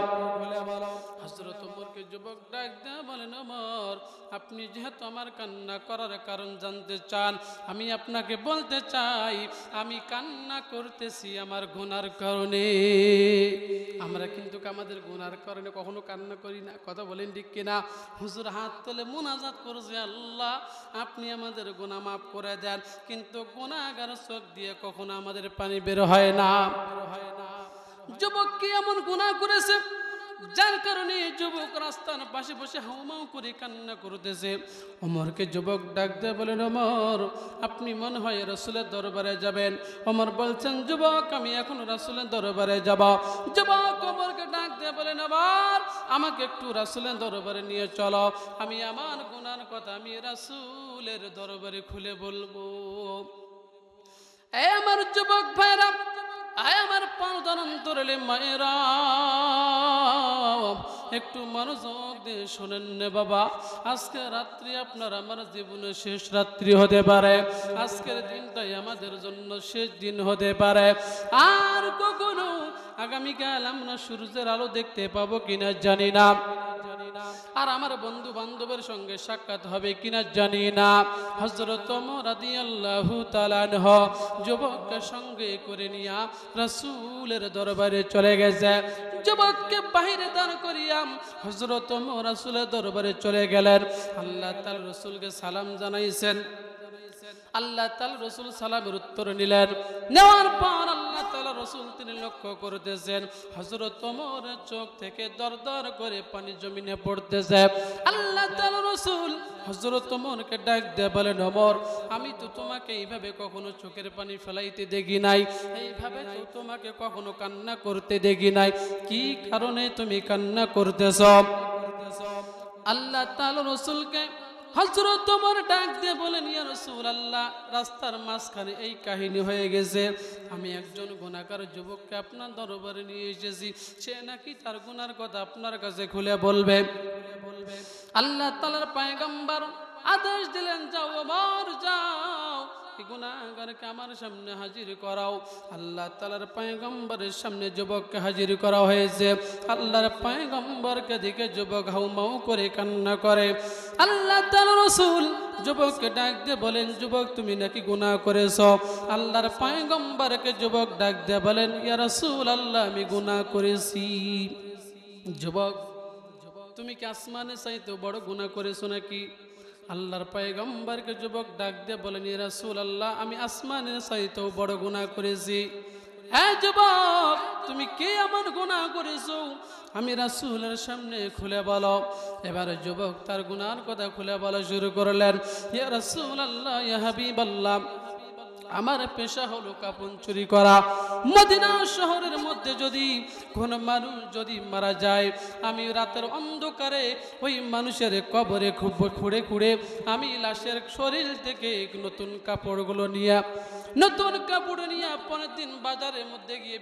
হযরত ওমরকে যুবক ডাক দিয়ে বলেন, ওমর আপনি যেহেতু আমার কান্না করার কারণ জানতে চান, আমি আপনাকে বলতে চাই আমি কান্না করতেছি আমার গুনার কারণে। আমরা কিন্তু আমাদের গুনার কারণে কখনো কান্না করি না, কথা বলেন ঠিক কিনা? হুজুর হাত তুলে মুনাজাত করছে, আল্লাহ আপনি আমাদের গুনাহ মাফ করে দেন, কিন্তু গুনাহগার চোখ দিয়ে কখনো আমাদের পানি বের হয় না। যুবক কি এমন গুনাহ করেছে যার কারণে যুবক রাস্তার পাশে বসে হাউমাউ করে কান্না করতেছে? ওমরকে যুবক ডাক দিয়ে বলেন, ওমর আপনি মনে হয় রাসূলের দরবারে যাবেন। ওমর বলছেন, যুবক আমি এখন রাসূলের দরবারে যাব। যুবক ওমরকে ডাক দিয়ে বলেন, আবার আমাকে একটু রাসূলের দরবারে নিয়ে চলো, আমি আমার গুনার কথা আমি রাসূলের দরবারে খুলে বলবো। এই আমার যুবক ভাইরা, আয় আমার পর্দার অন্তরালে মায়েরা, একটু মনোযোগ দিয়ে শোনেন নে বাবা। আজকে রাত্রি আপনার আমার জীবনের শেষ রাত্রি হতে পারে, আজকের দিনটাই আমাদের জন্য শেষ দিন হতে পারে। আর কখনো আগামীকাল আমরা সূর্যের আলো দেখতে পাবো কিনা জানি না, আর আমার বন্ধু বান্ধবের সঙ্গে সাক্ষাৎ হবে কিনা জানি না। হযরত ওমর রাদিয়াল্লাহু তাআলা আনহু যুবককে সঙ্গে করে নিয়ে রাসূলের দরবারে চলে গেছে। যুবককে বাহিরে দাঁড় করিয়া হযরত ওমর রাসূলের দরবারে চলে গেলেন। আল্লাহ তাআলা রাসূলকে সালাম জানাইছেন। আল্লাহ তাআলা রাসূল সালামের উত্তর নিলেন। নেওয়ার পর আল্লাহ তাআলা রাসূল তিনি লক্ষ্য করতেছেন হযরত ওমরের চোখ থেকে দরদর করে পানি জমিনে পড়তেছে। আল্লাহ তাআলা রাসূল হযরত ওমরকে ডাক দিয়ে বলেন, ওমর, আমি তো তোমাকে এইভাবে কখনো চোখের পানি ফেলাইতে দেখি নাই, এইভাবে তো তোমাকে কখনো কান্না করতে দেখি নাই, কি কারণে তুমি কান্না করতেছ? আল্লাহ তাআলা রাসূলকে হযরত ওমর ডাক দিয়ে বলেন, ইয়া রাসূলুল্লাহ, রাস্তার মাঝখানে এই কাহিনী হয়ে গেছে। আমি একজন গুনাহগার যুবককে আপনার দরবারে নিয়ে এসেছি, সে নাকি তার গুনার কথা আপনার কাছে খুলে বলবে। আল্লাহ তাআলার পয়গম্বর আদেশ দিলেন, যাও ওমর, যাও, এই গুনাহগারকে আমার সামনে হাজির করাও। আল্লাহ তাআলার পয়গম্বরের সামনে যুবককে হাজির করা হয়েছে। আল্লাহর পয়গম্বরকে দেখে যুবক হাউমাউ করে কান্না করে। আল্লাহ তাআলা রাসূল যুবককে ডাক দিয়ে বলেন, যুবক, তুমি নাকি গুনাহ করেছো? আল্লাহর পয়গম্বরকে যুবক ডাক দিয়ে বলেন, ইয়া রাসূলুল্লাহ, আমি গুনাহ করেছি। যুবক, তুমি কি আসমানে চাইতে বড় গুনাহ করেছো নাকি? আল্লাহর পয়গম্বরকে যুবক ডাক দিয়ে বলেন, ইয়া রাসূলুল্লাহ, আমি আসমানের চাইতেও বড় গুনাহ করেছি। হ্যাঁ যুবক, তুমি কে এমন গুনাহ করেছো? আমি রাসূলের সামনে খুলে বলো। এবার যুবক তার গুনার কথা খুলে বলা শুরু করলেন। ইয়া রাসূলুল্লাহ, ইয়া হাবিবাল্লাহ, আমার পেশা হলো কাপড় চুরি করা। মদিনা শহরের মধ্যে যদি কোন মানুষ যদি মারা যায়, আমি রাতের অন্ধকারে ওই মানুষের কবরে খুঁড়ে খুঁড়ে আমি লাশের শরীর থেকে নতুন কাপড়গুলো নিয়ে পরের দিন বাজারের মধ্যে গিয়ে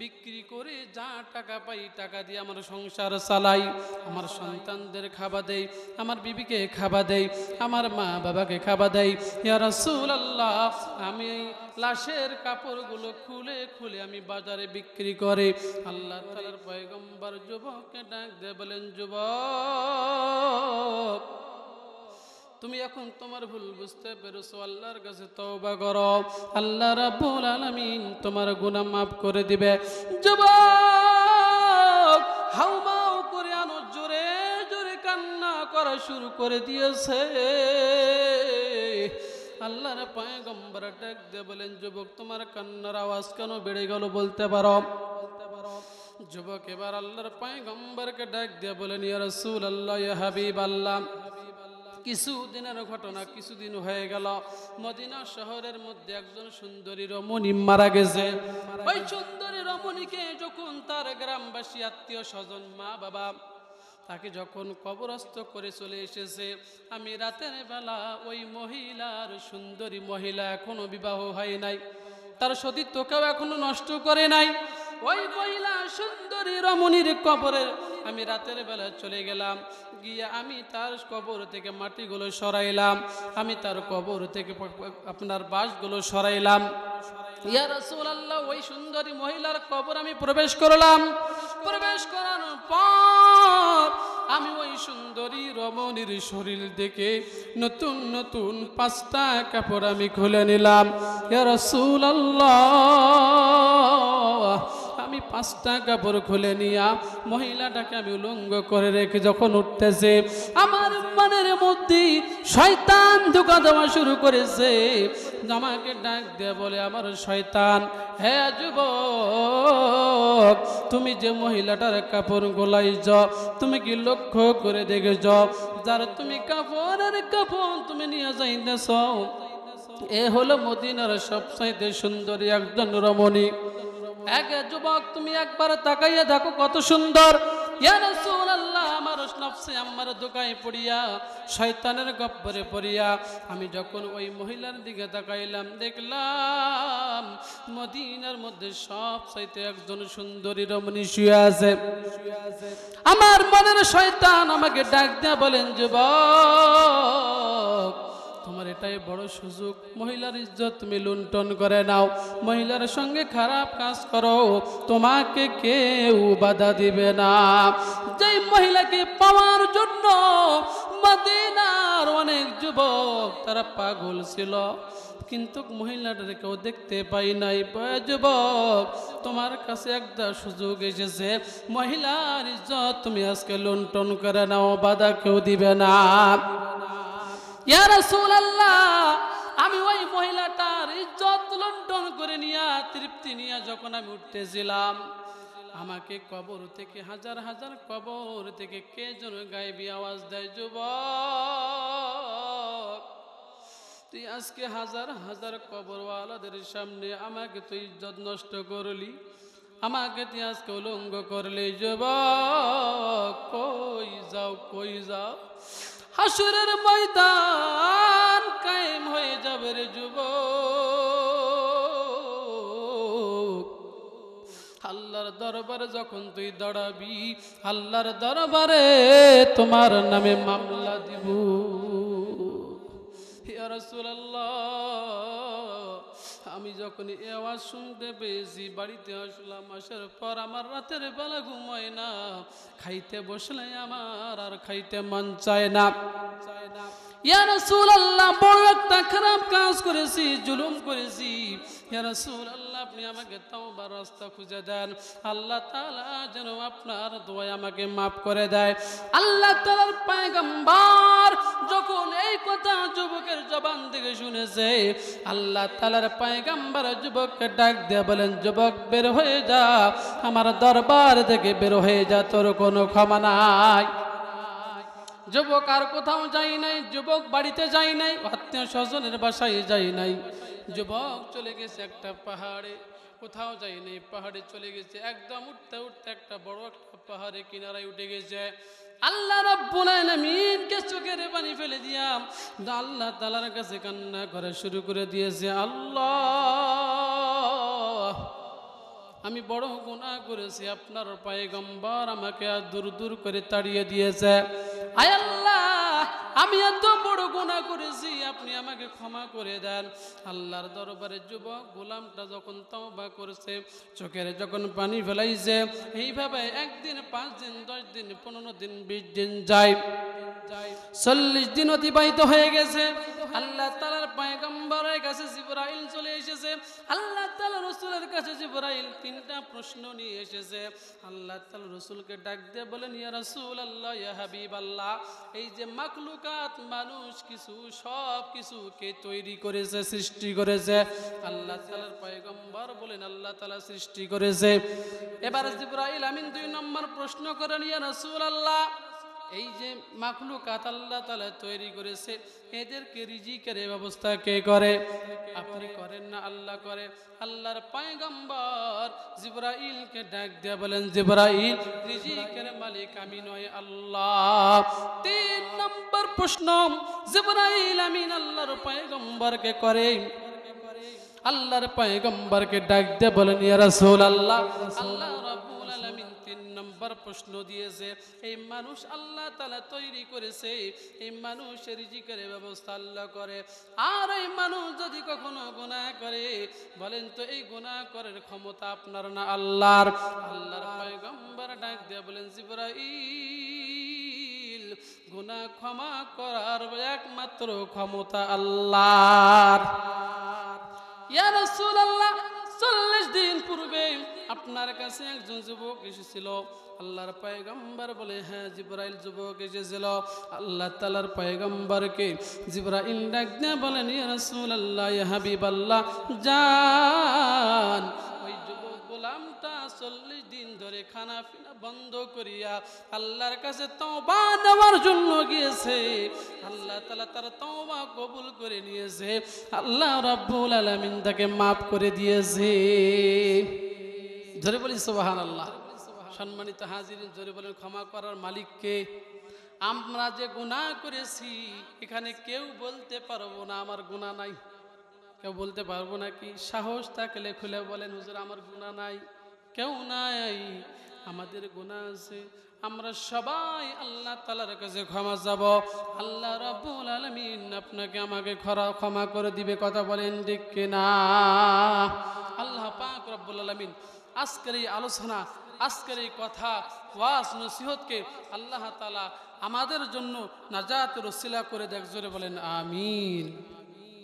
বিক্রি করে যা টাকা পাই টাকা দিয়ে আমার সংসার চালাই, আমার সন্তানদের খাবার দেই, আমার বিবিকে খাবার দেই, আমার মা বাবাকে খাবার দেই। ইয়া রাসূলুল্লাহ, আমি লাশের কাপড়গুলো খুলে খুলে আমি বাজারে বিক্রি করে। আল্লাহ তাআলার পয়গম্বর যুবককে ডাক দিয়ে বলেন, যুবক, তুমি এখন তোমার ভুল বুঝতে পেরেছো, আল্লাহর কাছে তওবা করো, আল্লাহ রাব্বুল আলামিন তোমার গুনাহ মাফ করে দিবে। যুবক হাউমাউ করে আনো জোরে জোরে কান্না করা শুরু করে দিয়েছে। আল্লাহর পয়গম্বর ডাক দিয়ে বলেন, যুবক, তোমার কান্নার আওয়াজ কেন বেড়ে গেল বলতে পারো? যুবক এবার আল্লাহর পয়গম্বরকে ডাক দিয়ে বলেন, ইয়া রাসূলুল্লাহ, ইয়া হাবিবাল্লাহ, কিছুদিনের ঘটনা, কিছুদিন হয়ে গেল, মদিনা শহরের মধ্যে একজন সুন্দরী রমণী মারা গেছে। ওই সুন্দরী রমণীকে যখন তার গ্রামবাসী, আত্মীয় স্বজন, মা বাবা তাকে যখন কবরস্থ করে চলে এসেছে, আমি রাতের বেলা ওই মহিলার, সুন্দরী মহিলা এখনো বিবাহ হয় নাই, তার সতীত্বকেও এখনো নষ্ট করে নাই, ওই মহিলা সুন্দরী রমণীর কবরে আমি রাতের বেলা চলে গেলাম, গিয়ে আমি তার কবর থেকে মাটিগুলো সরাইলাম, আমি তার কবর থেকে আপনার বাঁশগুলো সরাইলাম। ইয়া রাসূলুল্লাহ, ওই সুন্দরী মহিলার কবর আমি প্রবেশ করলাম। প্রবেশ করানোর পর আমি ওই সুন্দরী রমণীর শরীর দেখে নতুন নতুন 5টা কাপড় আমি খুলে নিলাম। ইয়া রাসূলুল্লাহ, আমি 5টা কাপড় খুলে নিয়া মহিলাটাকে আমি উলঙ্গ করে রেখে যখন উঠতেছে, আমার মনের মধ্যে শয়তান ধোঁকা দেওয়া শুরু করেছে। আমাকে ডাক দিয়ে বলে, আমার শয়তান, হে যুবক, তুমি যে মহিলাটার কাপড় গোলাইছ, তুমি কি লক্ষ্য করে দেখেছ, যার তুমি কাপড়ের কাপড় তুমি নিয়ে যাইতেছ, এ হলো মদিনার সবচাইতে সুন্দরী একজন রমণী। এক যুবক, তুমি একবার তাকাইয়া দেখো কত সুন্দর। ইয়া রাসূলুল্লাহ, আমার নফসে আমার দোকায় পড়িয়া, শয়তানের গপ্পরে পড়িয়া আমি যখন ওই মহিলার দিকে তাকাইলাম, দেখলাম মদিনার মধ্যে সবচাইতে একজন সুন্দরী রমণী শুয়ে আছে। আমার মনের শয়তান আমাকে ডাক দিয়া বলেন, যুবক, তোমার তোমার এটাই বড় সুযোগ। মহিলার ইজ্জত তুমি লুণ্ঠন করে নাও, মহিলার সঙ্গে খারাপ কাজ করো, তোমাকে কেউ বাধা দিবে না। যেই মহিলাকে পাওয়ার জন্য মদিনার অনেক যুবক তারা পাগল ছিল, কিন্তু মহিলাটাকে কেউ দেখতে পাই নাই। যুবক, তোমার কাছে একটা সুযোগ এসেছে, মহিলার ইজ্জত তুমি আজকে লুণ্ঠন করে নাও, বাধা কেউ দিবে না। ইয়া রাসূলুল্লাহ, আমি ওই মহিলাটার ইজ্জত লুণ্ঠন করে নিয়ে তৃপ্তি নিয়ে যখন আমি উঠতেছিলাম, আমাকে কবর থেকে, হাজার হাজার কবর থেকে কে যেন গায়েবী আওয়াজ দেয়, যুবক তুই আজকে হাজার হাজার কবরওয়ালাদের সামনে আমাকে তুই ইজ্জত নষ্ট করলি, আমাকে তুই আজকে উলঙ্গ করলি। যুবক কই যাও, কই যাও? হাসরের ময়দান কায়েম হয়ে যাবে রে যুবক। আল্লাহর দরবারে যখন তুই দাঁড়াবি, আল্লাহর দরবারে তোমার নামে মামলা দিব। ইয়া রাসূলুল্লাহ, আমি যখন এই আওয়াজ শুনতে পেয়েছি বাড়িতে আসলাম। আসার পর আমার রাতের বেলা ঘুম হয় না, খাইতে বসলে আমার আর খাইতে মন চায় না। ইয়া রাসূলুল্লাহ, বড় একটা খারাপ কাজ করেছি, জুলুম করেছি। ইয়া রাসূলুল্লাহ, আপনি আমাকে তওবার রাস্তা খুঁজে দেন, আল্লাহ তাআলা যেন আপনার দোয়ায় আমাকে মাফ করে দেয়। আল্লাহ তাআলার পয়গম্বর যখন এই কথা যুবকের জবান থেকে শুনেছে, আল্লাহ তাআলার পয়গম্বর যুবককে ডাক দিয়ে বলেন, যুবক বের হয়ে যা, আমার দরবার থেকে বের হয়ে যা, তোর কোনো ক্ষমা নাই। যুবক আর কোথাও যাই নাই, যুবক বাড়িতে যাই নাই, আত্মীয় স্বজনের বাসায় যাই নাই। যুবক চলে গেছে একটা পাহাড়ে, কোথাও যাই নাই, পাহাড়ে চলে গেছে। একদম উঠতে উঠতে একটা বড় একটা পাহাড়ে কিনারায় উঠে গেছে। আল্লাহ রাব্বুল আলামিনকে চোখের পানি ফেলে দিয়া আল্লাহ তাআলার কাছে কান্না করা শুরু করে দিয়েছে। আল্লাহ, আমি বড় গুনাহ করেছি, আপনার পয়গম্বর আমাকে দূর দূর করে তাড়িয়ে দিয়েছে। আয় আল্লাহ, আমি এত বড় গুনাহ করেছি, আপনি আমাকে ক্ষমা করে দেন। আল্লাহর দরবারে যুবক গোলামটা যখন তওবা করেছে, চোখের যখন পানি ফেলাইছে, এইভাবে একদিন, 5 দিন, 10 দিন, 15 দিন, 20 দিন যায়, 40 দিন অতিবাহিত হয়ে গেছে। আল্লাহ তাআলার পয়গম্বরের কাছে জিবরাইল চলে এসেছে। আল্লাহ তাআলার রাসূলের কাছে জিবরাইল 3টা প্রশ্ন নিয়ে এসেছে। আল্লাহ তাআলার রাসূলকে ডাক দিয়ে বলেন, ইয়া রাসূলুল্লাহ, ইয়া হাবিবাল্লাহ, এই যে মাখলুকাত, মানুষ কিছু, সব কিছু কে তৈরি করেছে, সৃষ্টি করেছে? আল্লাহ তাআলার পয়গম্বর বলেন, আল্লাহ তাআলা সৃষ্টি করেছে। এবার জিবরাইল আমিন 2 নম্বর প্রশ্ন করেন, ইয়া রাসূলুল্লাহ, এই যে মাখলুকাত আল্লাহ তাআলা তৈরি করেছে, এদেরকে রিজিকের ব্যবস্থা কে করে? আপনি করেন না, আল্লাহ করে। আল্লাহর পয়গম্বর জিবরাইলকে ডাক দিয়ে বলেন, জিবরাইল, রিজিকের মালিক আমি নয়, আল্লাহ। 3 নম্বর প্রশ্ন জিবরাইল আমিন আল্লাহর পয়গম্বরকে করে। আল্লাহর পয়গম্বরকে ডাক দিয়ে বলেন, ইয়া রাসূলুল্লাহ, আল্লাহ রাব্বুল আলামিন 3 নম্বর প্রশ্ন দিয়েছে, এই মানুষ আল্লাহ তাআলা তৈরি করেছে, এই মানুষের রিজিকের ব্যবস্থা আল্লাহ করে। আর এই মানুষ যদি কখনো গুনাহ করে, বলেন তো এই গুনাহ করার ক্ষমতা আপনার না আল্লাহর? আল্লাহর পয়গম্বর ডাক দিয়ে বলেন, জিবরাইল, গুনাহ ক্ষমা করার একমাত্র ক্ষমতা আল্লাহর। ইয়া রাসূলুল্লাহ, 40 দিন পূর্বে আপনার কাছে একজন যুবক এসেছিল। আল্লাহর পয়গম্বর বলে, হ্যাঁ জিবরাইল, যুবক এসেছিল। আল্লাহ তাআলার পয়গম্বরকে জিবরাইল ডাক দিয়ে বলেন, ইয়া রাসূলুল্লাহ, ইয়া হাবিবাল্লাহ, জান, ওই যুবক গোলামটা 40 দিন ধরে খানা পিনা বন্ধ করিয়া আল্লাহর কাছে তওবা দেওয়ার জন্য গিয়েছে। আল্লাহ তাআলা তার তওবা কবুল করে নিয়েছে। আল্লাহ রাব্বুল আলামিন তাকে মাফ করে দিয়েছে। জোরে বলি সুবহানাল্লাহ। সম্মানিত হাজিরিন, জোরে বলেন, ক্ষমা করার মালিক কে? আমরা যে গুনাহ করেছি, এখানে কেউ বলতে পারবো না আমার গুনাহ নাই। কেউ বলতে পারবো নাকি? সাহস থাকলে খুলে বলেন, হুজুর আমার গুনাহ নাই। কেউ নাই, আমাদের গুনাহ আছে, আমরা সবাই আল্লাহ তাআলার কাছে ক্ষমা যাব। আল্লাহ রাব্বুল আলামিন আপনাকে আমাকে ক্ষমা করে দিবে, কথা বলেন ঠিক কিনা? আল্লাহ পাক রব্বুল আলামিন আজকের এই আলোচনা, আজকের এই কথা, ওয়াজ নসিহতকে আল্লাহ তাআলা আমাদের জন্য নাজাতের ওসিলা করে দেখ, জোরে বলেন আমিন।